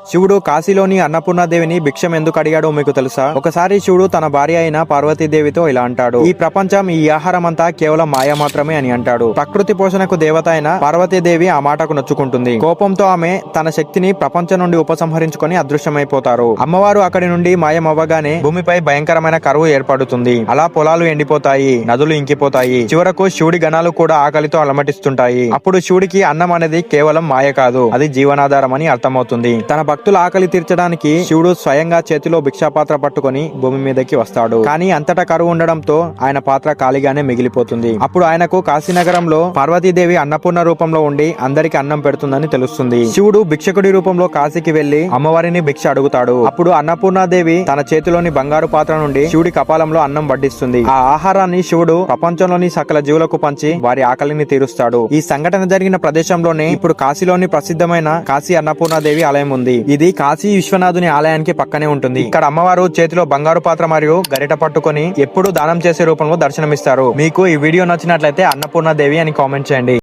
శివుడు కాశీలోని అన్నపూర్ణాదేవిని భిక్షం ఎందుకు అడిగాడో మీకు తెలుసా? ఒకసారి శివుడు తన భార్య అయిన పార్వతీదేవితో ఇలా అంటాడు, ఈ ప్రపంచం, ఈ ఆహారం అంతా కేవలం మాయ మాత్రమే అని అంటాడు. ప్రకృతి పోషణకు దేవత అయిన పార్వతీదేవి ఆ మాటకు నొచ్చుకుంటుంది. కోపంతో ఆమె తన శక్తిని ప్రపంచం నుండి ఉపసంహరించుకొని అదృశ్యమైపోతారు. అమ్మవారు అక్కడి నుండి మాయమవ్వగానే భూమిపై భయంకరమైన కరువు ఏర్పడుతుంది. అలా పొలాలు ఎండిపోతాయి, నదులు ఇంకిపోతాయి. చివరకు శివుడి గణాలు కూడా ఆకలితో అలమటిస్తుంటాయి. అప్పుడు శివుడికి అన్నం అనేది కేవలం మాయ కాదు, అది జీవనాధారం అని అర్థమవుతుంది. తన భక్తుల ఆకలి తీర్చడానికి శివుడు స్వయంగా చేతిలో భిక్షాపాత్ర పట్టుకొని భూమి మీదకి వస్తాడు. కానీ అంతటా కరువు ఉండడంతో ఆయన పాత్ర ఖాళీగానే మిగిలిపోతుంది. అప్పుడు ఆయనకు కాశీనగరంలో పార్వతీదేవి అన్నపూర్ణ రూపంలో ఉండి అందరికి అన్నం పెడుతుందని తెలుస్తుంది. శివుడు భిక్షకుడి రూపంలో కాశీకి వెళ్లి అమ్మవారిని భిక్ష అడుగుతాడు. అప్పుడు అన్నపూర్ణాదేవి తన చేతిలోని బంగారు పాత్ర నుండి శివుడి కపాలంలో అన్నం వడ్డిస్తుంది. ఆ ఆహారాన్ని శివుడు ప్రపంచంలోని సకల జీవులకు పంచి వారి ఆకలిని తీరుస్తాడు. ఈ సంఘటన జరిగిన ప్రదేశంలోనే ఇప్పుడు కాశీలోని ప్రసిద్ధమైన కాశీ అన్నపూర్ణాదేవి ఆలయం ఉంది. ఇది కాశీ విశ్వనాథుని ఆలయానికి పక్కనే ఉంటుంది. ఇక్కడ అమ్మవారు చేతిలో బంగారు పాత్ర మరియు గరిట పట్టుకొని ఎప్పుడు దానం చేసే రూపంలో దర్శనమిస్తారు. మీకు ఈ వీడియో నచ్చినట్లయితే అన్నపూర్ణాదేవి అని కామెంట్ చేయండి.